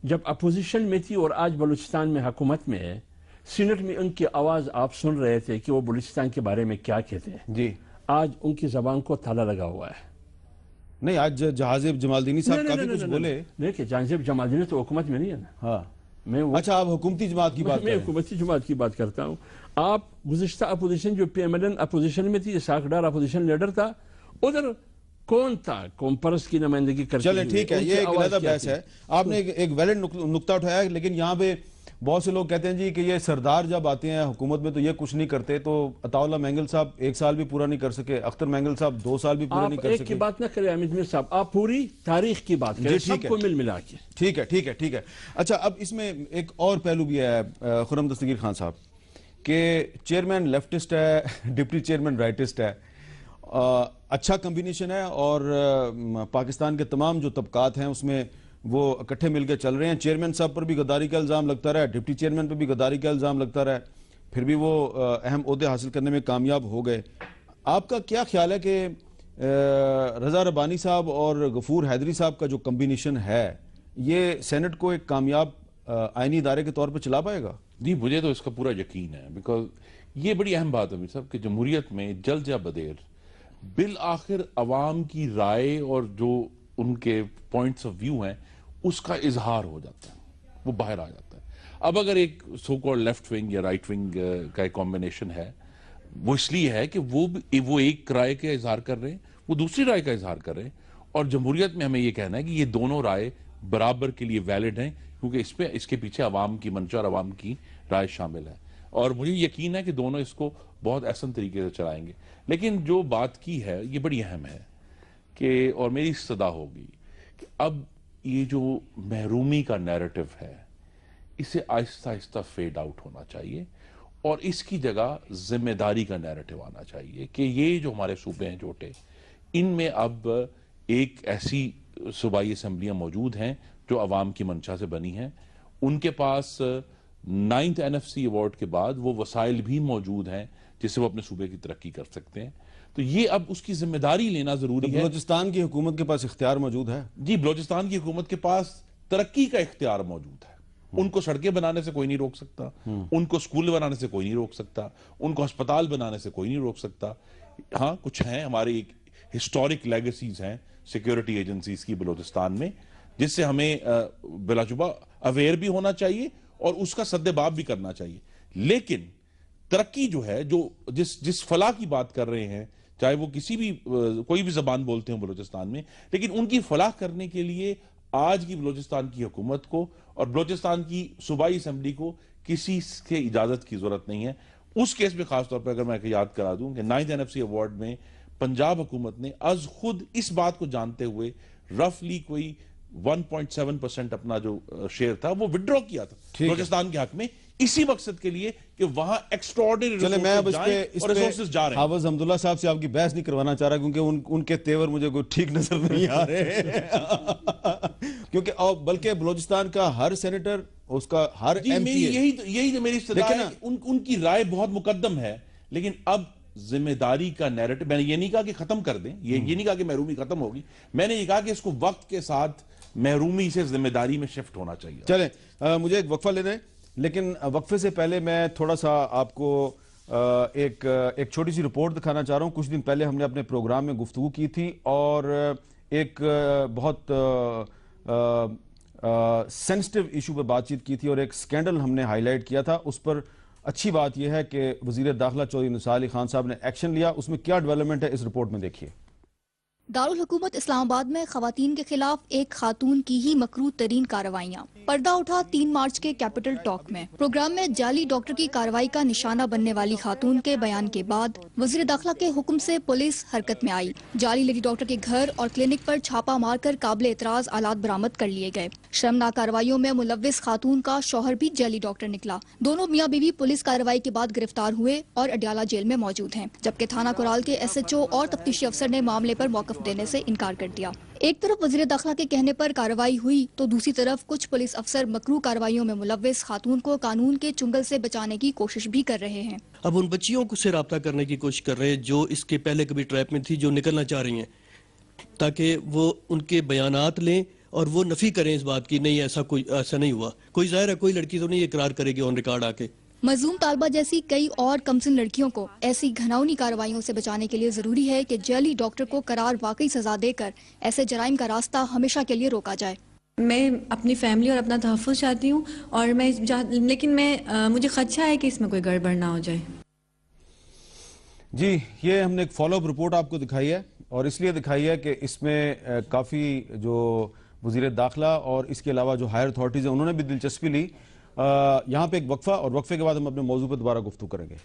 جب اپوزیشن میں تھی اور آج بلوچستان میں حکومت میں ہے, سینٹ میں ان کی آواز آپ سن رہے تھے کہ وہ بلوچستان کے بارے میں کیا کہتے ہیں. جی, آج ان کی زبان کو تالا لگا ہوا ہے. نہیں, آج جہازیب جمالدینی صاحب کافی کچھ بولے. دیکھیں جہازیب جمالدینی تو حکومت میں نہیں ہے نا. ہاں, میں اچھا آپ حکومتی جماعت کی بات میں حکومتی جماعت کی بات کرتا ہوں. آپ گزشتہ اپوزیشن جو P M L N opposition میں تھی, اسحاق ڈار اپوزیشن لیڈر تھا, ادھر کون تھا قوم پرست کی نمائندگی کرتے؟ چلیں ٹھیک ہے, یہ ایک علیحدہ بحث ہے. آپ نے ایک ویلڈ نقطہ اٹھایا, لیکن یہاں پہ بہت سے لوگ کہتے ہیں جی کہ یہ سردار جب آتے ہیں حکومت میں تو یہ کچھ نہیں کرتے. تو عطا اللہ مینگل صاحب 1 سال بھی پورا نہیں کر سکے, اختر مینگل صاحب 2 سال بھی پورا نہیں کر سکے. آپ ایک کی بات نہ کریں حامد میر صاحب, آپ پوری تاریخ کی بات کریں, سب کو مل ملا کے. ٹھیک ہے. اچھا, اب اس میں ایک اور پہلو بھی ہے خرم دستگیر خان صاحب کہ چیئرمین لیفٹسٹ ہے, ڈپٹی چیئرمین رائٹسٹ ہے. اچھا کمبینیشن ہے, اور پاکستان کے تمام جو طبقات ہیں اس میں وہ اکٹھے مل کے چل رہے ہیں. چیئرمین صاحب پر بھی غداری کا الزام لگتا رہا ہے, ڈپٹی چیئرمین پر بھی غداری کا الزام لگتا رہا ہے, پھر بھی وہ اہم عہدے حاصل کرنے میں کامیاب ہو گئے. آپ کا کیا خیال ہے کہ رضا ربانی صاحب اور غفور حیدری صاحب کا جو کمبینیشن ہے یہ سینٹ کو ایک کامیاب آئینی ادارے کے طور پر چلا پائے گا؟ جی مجھے تو اس کا پورا یقین ہے, بیکاز یہ بڑی اہم بات ہے امیر صاحب کہ جمہوریت میں جلد یا بدیر بالآخر عوام کی رائے اور جو ان کے پوائنٹس آف ویو ہیں اس کا اظہار ہو جاتا ہے, وہ باہر آ جاتا ہے. اب اگر ایک سو کال لیفٹ ونگ یا رائٹ ونگ کا ایک کمبینیشن ہے, وہ اس لیے ہے کہ وہ ایک رائے کا اظہار کر رہے ہیں, وہ دوسری رائے کا اظہار کر رہے ہیں, اور جمہوریت میں ہمیں یہ کہنا ہے کہ یہ دونوں رائے برابر کے لیے ویلڈ ہیں, کیونکہ اس کے پیچھے عوام کی منشا اور عوام کی رائے شامل ہے, اور مجھے یقین ہے کہ دونوں اس کو بہت احسن طریقے سے چلائیں گے. لیکن جو بات کی ہے یہ بڑی اہم ہے کہ, اور میری صدا ہوگی کہ اب یہ جو محرومی کا نیریٹو ہے اسے آہستہ آہستہ فیڈ آؤٹ ہونا چاہیے, اور اس کی جگہ ذمہ داری کا نیریٹو آنا چاہیے کہ یہ جو ہمارے صوبے ہیں چھوٹے, ان میں اب ایک ایسی صوبائی اسمبلیاں موجود ہیں جو عوام کی منشا سے بنی ہیں, ان کے پاس 9th NFC ایوارڈ کے بعد وہ وسائل بھی موجود ہیں جس سے وہ اپنے صوبے کی ترقی کر سکتے ہیں. تو یہ اب اس کی ذمہ داری لینا ضروری ہے. بلوچستان کی حکومت کے پاس اختیار موجود ہے؟ جی بلوچستان کی حکومت کے پاس ترقی کا اختیار موجود ہے. ان کو سڑکیں بنانے سے کوئی نہیں روک سکتا, ان کو سکول بنانے سے کوئی نہیں روک سکتا, ان کو ہسپتال بنانے سے کوئی نہیں روک سکتا. ہاں کچھ ہیں ہماری ہسٹورک لیگیسیز ہیں سیکیورٹی ایجنسیز کی بلوچستان میں, جس سے ہمیں بلا شبہ اویئر بھی ہونا چاہیے اور اس کا سدباب بھی کرنا چاہیے. لیکن ترقی جو ہے, جو جس فلاح کی بات کر رہے ہیں, چاہے وہ کوئی بھی زبان بولتے ہیں بلوچستان میں, لیکن ان کی فلاح کرنے کے لیے آج کی بلوچستان کی حکومت کو اور بلوچستان کی صوبائی اسمبلی کو کسی کے اجازت کی ضرورت نہیں ہے. اس کیس میں خاص طور پر اگر میں یاد کرا دوں کہ 9th NFC ایوارڈ میں پنجاب حکومت نے از خود اس بات کو جانتے ہوئے رفلی کوئی 1.7% اپنا جو شیئر تھا وہ وڈرا کیا تھا بلوچستان کے حق میں, اسی مقصد کے لیے کہ وہاں ایکسٹراڈنری ریسورسز جا رہے ہیں. حافظ حمداللہ صاحب سے آپ کی بحث نہیں کروانا چاہ رہا کیونکہ ان کے تیور مجھے کوئی ٹھیک نظر نہیں آ رہے کیونکہ بلکہ بلوچستان کا ہر سینیٹر, اس کا ہر ایم پی, یہی تو میری استدعا ہے, ان کی رائے بہت مقدم ہے. لیکن اب ذمہ داری کا نیریٹو, میں نے یہ نہیں کہا کہ ختم کر دیں, یہ نہیں کہا کہ محرومی ختم ہوگی, میں نے یہ کہا کہ اس کو وقت کے ساتھ محرومی سے ذمہ داری میں شفٹ ہونا چاہیے. چلیں مجھے ایک وقفہ لے دیں, لیکن وقفے سے پہلے میں تھوڑا سا آپ کو ایک چھوٹی سی رپورٹ دکھانا چاہ رہا ہوں. کچھ دن پہلے ہم نے اپنے پروگرام میں گفتگو کی تھی اور ایک بہت سینسٹیو ایشو پہ بات چیت کی تھی, اور ایک سکینڈل ہم نے ہائی لائٹ کیا تھا. اس پر اچھی بات یہ ہے کہ وزیر داخلہ چودھری نثار علی خان صاحب نے ایکشن لیا. اس میں کیا ڈیولپمنٹ ہے اس رپورٹ میں دیکھیے. دارالحکومت اسلام آباد میں خواتین کے خلاف ایک خاتون کی ہی مکروہ ترین کارروائیاں. پردہ اٹھا 3 مارچ کے کیپٹل ٹاک میں. پروگرام میں جعلی ڈاکٹر کی کارروائی کا نشانہ بننے والی خاتون کے بیان کے بعد وزیر داخلہ کے حکم سے پولیس حرکت میں آئی. جعلی لیڈی ڈاکٹر کے گھر اور کلینک پر چھاپا مار کر قابل اعتراض آلات برآمد کر لیے گئے. شرمناک کارروائیوں میں ملوث خاتون کا شوہر بھی جعلی ڈاکٹر نکلا. دونوں میاں بیوی پولیس کارروائی کے بعد گرفتار ہوئے اور اڈیالہ جیل میں موجود ہیں, جبکہ تھانہ کورال کے SHO اور تفتیشی افسر نے معاملے پر موقف دینے سے انکار کر دیا. ایک طرف وزیر داخلہ کے کہنے پر کارروائی ہوئی تو دوسری طرف کچھ پولیس افسر مکروہ کارروائیوں میں ملوث خاتون کو قانون کے چنگل سے بچانے کی کوشش بھی کر رہے ہیں. اب ان بچیوں کو سے رابطہ کرنے کی کوشش کر رہے ہیں جو اس کے پہلے کبھی ٹریپ میں تھی, جو نکلنا چاہ رہی ہیں, تاکہ وہ ان کے بیانات لیں اور وہ نفی کریں اس بات کی نہیں ایسا نہیں ہوا. کوئی ظاہر ہے کوئی لڑکی تو نہیں اقرار کرے گی آن ریکارڈ آ کے. مظلوم طالبہ جیسی کئی اور کمسن لڑکیوں کو ایسی گھناؤنی کارروائیوں سے بچانے کے لیے ضروری ہے کہ جعلی ڈاکٹر کو قرار واقعی سزا دے کر ایسے جرائم کا راستہ ہمیشہ کے لیے روکا جائے. میں اپنی فیملی اور اپنا تحفظ چاہتی ہوں, اور لیکن مجھے خدشہ ہے کہ اس میں کوئی گڑبڑ نہ ہو جائے. جی یہ ہم نے ایک فالو اپ رپورٹ آپ کو دکھائی ہے, اور اس لیے دکھائی ہے کہ اس میں کافی جو وزیر داخلہ اور اس کے علاوہ جو ہائر اتھارٹیز ہیں انہوں نے بھی دلچسپی لی. یہاں پہ ایک وقفہ, اور وقفے کے بعد ہم اپنے موضوع پہ دوبارہ گفتگو کریں گے.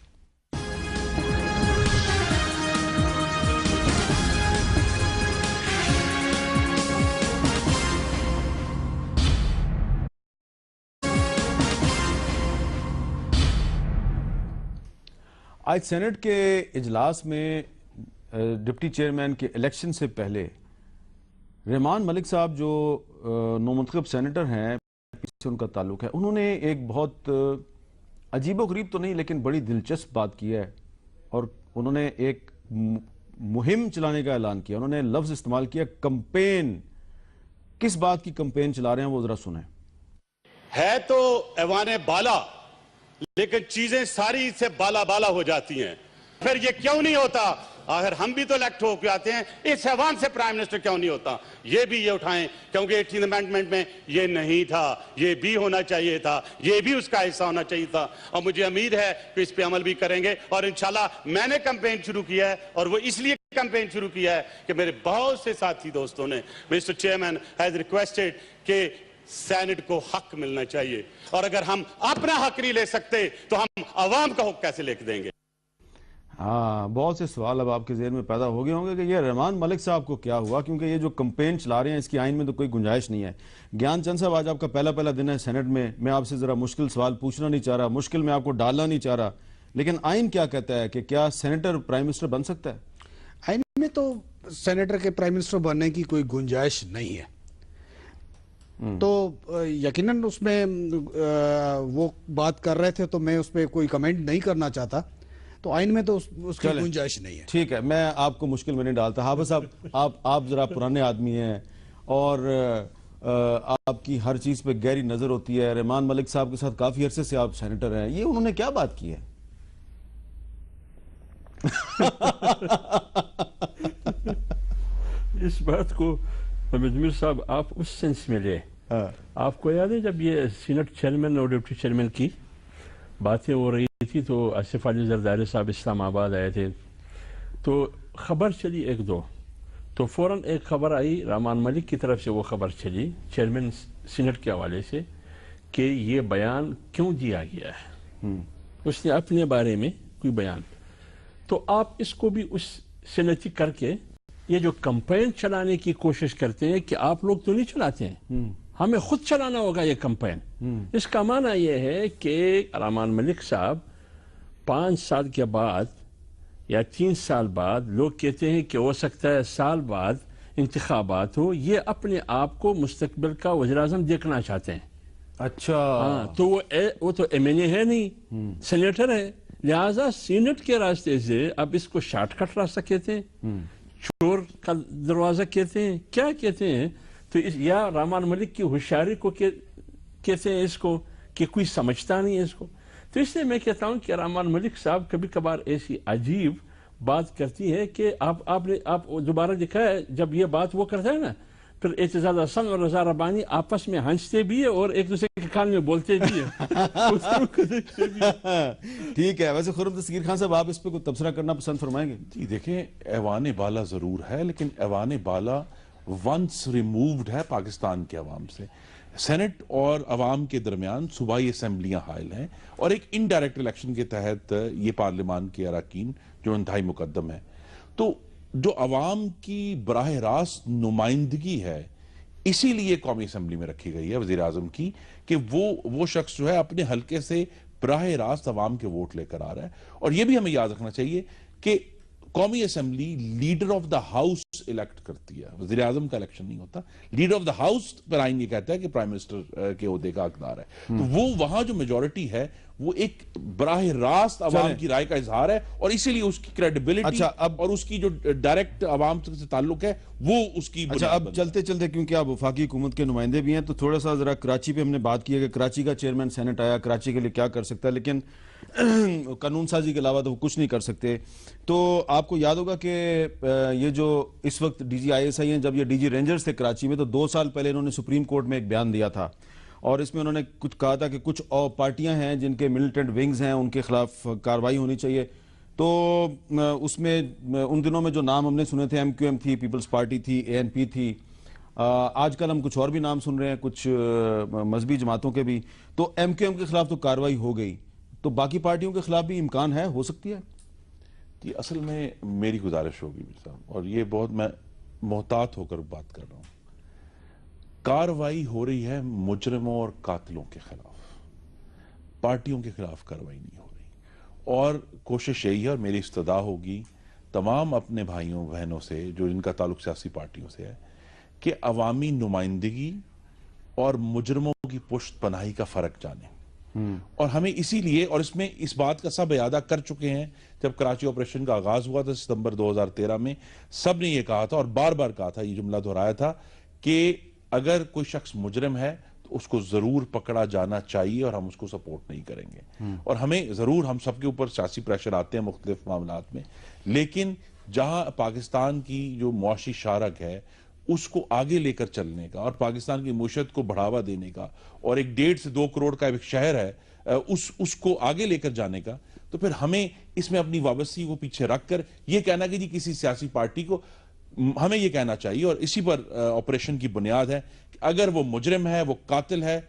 آج سینٹ کے اجلاس میں ڈپٹی چیئرمین کے الیکشن سے پہلے رحمان ملک صاحب جو نومنتخب سینیٹر ہیں، سے ان کا تعلق ہے، انہوں نے ایک بہت عجیب و غریب تو نہیں لیکن بڑی دلچسپ بات کی ہے، اور انہوں نے ایک مہم چلانے کا اعلان کیا. انہوں نے لفظ استعمال کیا کمپین. کس بات کی کمپین چلا رہے ہیں وہ ذرا سنیں. ہے تو ایوان بالا، لیکن چیزیں ساری سے بالا بالا ہو جاتی ہیں. پھر یہ کیوں نہیں ہوتا؟ آخر ہم بھی تو الیکٹ ہو کے آتے ہیں، اس ایوان سے پرائم منسٹر کیوں نہیں ہوتا؟ یہ بھی یہ اٹھائیں، کیونکہ 18 امینڈمنٹ میں یہ نہیں تھا، یہ بھی ہونا چاہیے تھا، یہ بھی اس کا حصہ ہونا چاہیے تھا. اور مجھے امید ہے کہ اس پہ عمل بھی کریں گے. اور انشاءاللہ میں نے کمپین شروع کیا ہے، اور وہ اس لیے کمپین شروع کیا ہے کہ میرے بہت سے ساتھی دوستوں نے، مسٹر چیئرمین ہیز ریکویسٹڈ کہ سینٹ کو حق ملنا چاہیے، اور اگر ہم اپنا حق نہیں لے سکتے تو ہم عوام کا حق کیسے لے کے دیں گے؟ ہاں، بہت سے سوال اب آپ کے ذہن میں پیدا ہو گئے ہوں گے کہ یہ رحمان ملک صاحب کو کیا ہوا، کیونکہ یہ جو کمپین چلا رہے ہیں اس کی آئین میں تو کوئی گنجائش نہیں ہے. گیان چند صاحب، آج آپ کا پہلا دن ہے سینٹ میں آپ سے ذرا مشکل سوال پوچھنا نہیں چاہ رہا، مشکل میں آپ کو ڈالنا نہیں چاہ رہا، لیکن آئین کیا کہتا ہے کہ کیا سینیٹر پرائم منسٹر بن سکتا ہے؟ آئین میں تو سینیٹر کے پرائم منسٹر بننے کی کوئی گنجائش نہیں ہے. تو یقیناً اس میں وہ بات کر رہے تھے تو میں اس پہ کوئی کمنٹ نہیں کرنا چاہتا. تو آئین میں تو اس کی گنجائش نہیں ہے. ٹھیک ہے، میں آپ کو مشکل میں نہیں ڈالتا. حافظ صاحب، آپ ذرا پرانے آدمی ہیں اور آپ کی ہر چیز پہ گہری نظر ہوتی ہے. رحمان ملک صاحب کے ساتھ کافی عرصے سے آپ سینیٹر ہیں، یہ انہوں نے کیا بات کی ہے؟ اس بات کو مجمر صاحب آپ اس سینس میں لے. آپ کو یاد ہے جب یہ سینٹ چیئرمین اور ڈپٹی چیئرمین کی باتیں ہو رہی تھی تو آصف علی زرداری صاحب اسلام آباد آئے تھے، تو خبر چلی ایک دو، تو فوراً ایک خبر آئی رحمان ملک کی طرف سے، وہ خبر چلی چیئرمین سینٹ کے حوالے سے کہ یہ بیان کیوں دیا گیا ہے. اس نے اپنے بارے میں کوئی بیان. تو آپ اس کو بھی اس سینٹی کر کے یہ جو کمپین چلانے کی کوشش کرتے ہیں کہ آپ لوگ تو نہیں چلاتے ہیں، ہمیں خود چلانا ہوگا یہ کمپین. اس کا معنی یہ ہے کہ رحمان ملک صاحب 5 سال کے بعد یا 3 سال بعد، لوگ کہتے ہیں کہ ہو سکتا ہے سال بعد انتخابات ہو، یہ اپنے آپ کو مستقبل کا وزیر اعظم دیکھنا چاہتے ہیں. اچھا، ہاں، تو وہ تو ایم این اے ہے نہیں، سینیٹر ہے، لہٰذا سینٹ کے راستے سے اب اس کو شارٹ کٹ راستہ کہتے ہیں، چور کا دروازہ کہتے ہیں، کیا کہتے ہیں. تو یا رحمان ملک کی ہوشیاری کو کہتے ہیں اس کو، کہ کوئی سمجھتا نہیں ہے اس کو. تو اس لیے میں کہتا ہوں کہ رحمان ملک صاحب کبھی کبھار ایسی عجیب بات کرتی ہے کہ آپ نے دوبارہ دیکھا ہے جب یہ بات وہ کرتا ہے نا، پھر اعتزاز حسن اور رضا ربانی آپس میں ہنستے بھی ہے اور ایک دوسرے کے کان میں بولتے بھی ہیں. ٹھیک ہے. ویسے خرم دستگیر خان صاحب، آپ اس پہ کوئی تبصرہ کرنا پسند فرمائیں گے؟ جی دیکھیں، ایوان بالا ضرور ہے، لیکن ایوان بالا ونس ریمووڈ ہے پاکستان کے عوام سے. سینٹ اور عوام کے درمیان صوبائی اسمبلیاں حائل ہیں، اور ایک انڈائریکٹ الیکشن کے تحت یہ پارلیمان کے اراکین جو انتہائی مقدم ہیں. تو جو عوام کی براہ راست نمائندگی ہے، اسی لیے قومی اسمبلی میں رکھی گئی ہے وزیر اعظم کی، کہ وہ شخص جو ہے اپنے حلقے سے براہ راست عوام کے ووٹ لے کر آ رہا ہے. اور یہ بھی ہمیں یاد رکھنا چاہیے کہ قومی assembly leader of the house elect کرتی ہے، وزیر اعظم کا الیکشن نہیں ہوتا. لیڈر آف دا ہاؤس پر آئین یہ کہتا ہے کہ پرائم منسٹر کے عہدے کا حقدار ہے. تو وہ وہاں جو میجورٹی ہے وہ ایک براہ راست عوام کی رائے کا اظہار ہے، اور اسی لیے اس کی کریڈیبلٹی اور اس کی جو ڈائریکٹ عوام سے تعلق ہے وہ اس کی بنیاد. اچھا، اب چلتے کیونکہ آپ وفاقی حکومت کے نمائندے بھی ہیں، تو تھوڑا سا ذرا کراچی پہ ہم نے بات کی ہے کہ کراچی کا چیئرمین سینٹ آیا، کراچی کے لیے کیا کر سکتا ہے، لیکن قانون سازی کے علاوہ تو وہ کچھ نہیں کر سکتے. تو آپ کو یاد ہوگا کہ یہ جو اس وقت D G I S I ہیں، جب یہ ڈی جی رینجرز تھے کراچی میں، تو 2 سال پہلے انہوں نے سپریم کورٹ میں ایک بیان دیا تھا، اور اس میں انہوں نے کچھ کہا تھا کہ کچھ پارٹیاں ہیں جن کے ملیٹنٹ ونگز ہیں، ان کے خلاف کارروائی ہونی چاہیے. تو اس میں ان دنوں میں جو نام ہم نے سنے تھے، ایم کیو ایم تھی، پیپلز پارٹی تھی، اے این پی تھی. آج کل ہم کچھ اور بھی نام سن رہے ہیں، کچھ مذہبی جماعتوں کے بھی. تو ایم کیو ایم کے خلاف تو کارروائی ہو گئی، تو باقی پارٹیوں کے خلاف بھی امکان ہے، ہو سکتی ہے؟ جی، اصل میں میری گزارش ہوگی میر صاحب، اور یہ بہت میں محتاط ہو کر بات کر رہا ہوں، کارروائی ہو رہی ہے مجرموں اور قاتلوں کے خلاف، پارٹیوں کے خلاف کارروائی نہیں ہو رہی. اور کوشش یہی ہے، اور میری استدعا ہوگی تمام اپنے بھائیوں بہنوں سے جو ان کا تعلق سیاسی پارٹیوں سے ہے، کہ عوامی نمائندگی اور مجرموں کی پشت پناہی کا فرق جانیں. اور ہمیں اسی لیے، اور اس میں اس بات کا سب اعادہ کر چکے ہیں، جب کراچی آپریشن کا آغاز ہوا تھا ستمبر 2013 میں، سب نے یہ کہا تھا اور بار بار کہا تھا، یہ جملہ دہرایا تھا کہ اگر کوئی شخص مجرم ہے تو اس کو ضرور پکڑا جانا چاہیے اور ہم اس کو سپورٹ نہیں کریں گے. اور ہمیں ضرور، ہم سب کے اوپر سیاسی پریشر آتے ہیں مختلف معاملات میں، لیکن جہاں پاکستان کی جو معاشی شارک ہے اس کو آگے لے کر چلنے کا اور پاکستان کی معیشت کو بڑھاوا دینے کا، اور ایک 1.5 سے 2 کروڑ کا ایک شہر ہے اس کو آگے لے کر جانے کا، تو پھر ہمیں اس میں اپنی وابستگی کو پیچھے رکھ کر یہ کہنا کہ جی کسی سیاسی پارٹی کو، ہمیں یہ کہنا چاہیے، اور اسی پر آپریشن کی بنیاد ہے کہ اگر وہ مجرم ہے، وہ قاتل ہے،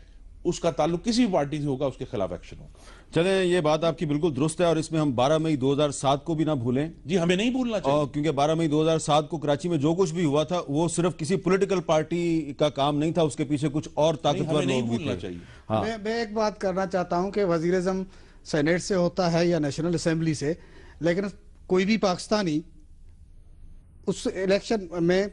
اس کا تعلق کسی بھی پارٹی سے ہوگا، اس کے خلاف ایکشن ہوگا. چلیں، یہ بات آپ کی بالکل درست ہے، اور اس میں ہم 12 مئی 2007 کو بھی نہ بھولیں. جی ہمیں نہیں بھولنا چاہیے، کیونکہ 12 مئی 2007 کو کراچی میں جو کچھ بھی ہوا تھا وہ صرف کسی پولیٹیکل پارٹی کا کام نہیں تھا، اس کے پیچھے کچھ اور طاقتور لوگ بھی تھے. میں ایک بات کرنا چاہتا ہوں کہ وزیر اعظم سینیٹ سے ہوتا ہے یا نیشنل اسمبلی سے، لیکن کوئی بھی پاکستانی اس الیکشن میں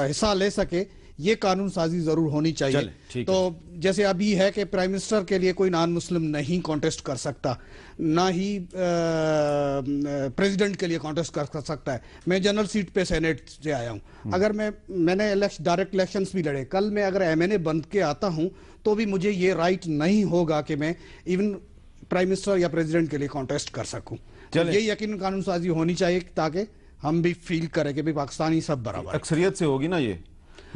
حصہ لے سکے، یہ قانون سازی ضرور ہونی چاہیے. تو جیسے ابھی ہے کہ پرائم منسٹر کے لیے کوئی نان مسلم نہیں کانٹیسٹ کر سکتا، نہ ہی پریزیڈنٹ کے لیے کانٹیسٹ کر سکتا ہے. میں جنرل سیٹ پہ سینیٹ سے آیا ہوں، اگر میں نے ڈائریکٹ الیکشنز بھی لڑے، کل میں اگر ایم این اے بن کے آتا ہوں تو بھی مجھے یہ رائٹ نہیں ہوگا کہ میں ایون پرائم منسٹر یا پریزیڈنٹ کے لیے کانٹیسٹ کر سکوں. یہ یقین قانون سازی ہونی چاہیے تاکہ ہم بھی فیل کریں کہ پاکستانی سب برابر. اکثریت سے ہوگی نا، یہ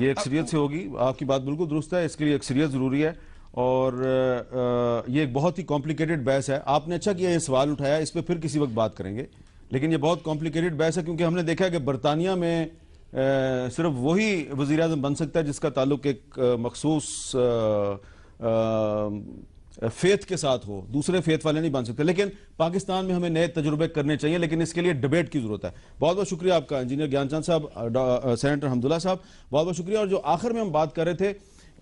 اکثریت سے ہوگی. آپ کی بات بالکل درست ہے، اس کے لیے اکثریت ضروری ہے، اور یہ ایک بہت ہی کمپلیکیٹڈ بحث ہے. آپ نے اچھا کیا یہ سوال اٹھایا، اس پہ پھر کسی وقت بات کریں گے، لیکن یہ بہت کمپلیکیٹڈ بحث ہے کیونکہ ہم نے دیکھا کہ برطانیہ میں صرف وہی وزیر اعظم بن سکتا ہے جس کا تعلق ایک مخصوص فیتھ کے ساتھ ہو، دوسرے فیتھ والے نہیں بن سکتے. لیکن پاکستان میں ہمیں نئے تجربے کرنے چاہیے، لیکن اس کے لیے ڈیبیٹ کی ضرورت ہے. بہت بہت شکریہ آپ کا انجینئر گیان چاند صاحب، سینیٹر حمداللہ صاحب، بہت بہت شکریہ. اور جو آخر میں ہم بات کر رہے تھے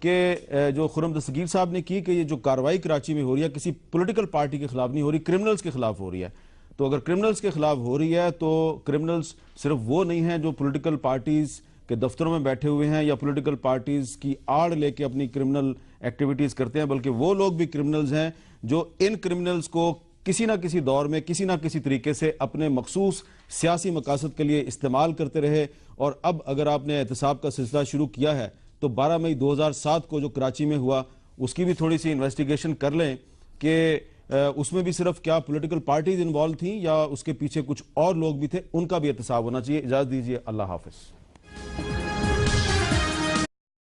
کہ جو خرم دستگیر صاحب نے کی کہ یہ جو کارروائی کراچی میں ہو رہی ہے کسی پولیٹیکل پارٹی کے خلاف نہیں ہو رہی، کرمنلز کے خلاف ہو رہی ہے. تو اگر کرمنلز کے خلاف ہو رہی ہے تو کرمنلز صرف وہ نہیں ہیں جو پولیٹیکل پارٹیز کے دفتروں میں بیٹھے ہوئے ہیں یا پولیٹیکل پارٹیز کی آڑ لے کے اپنی کرمنل ایکٹیویٹیز کرتے ہیں، بلکہ وہ لوگ بھی کرمنلز ہیں جو ان کرمنلز کو کسی نہ کسی دور میں کسی نہ کسی طریقے سے اپنے مخصوص سیاسی مقاصد کے لیے استعمال کرتے رہے. اور اب اگر آپ نے احتساب کا سلسلہ شروع کیا ہے تو 12 مئی 2007 کو جو کراچی میں ہوا اس کی بھی تھوڑی سی انویسٹیگیشن کر لیں کہ اس میں بھی صرف کیا پولیٹیکل پارٹیز انوالو تھیں یا اس کے پیچھے کچھ اور لوگ بھی تھے، ان کا بھی احتساب ہونا چاہیے. اجازت دیجیے، اللہ حافظ.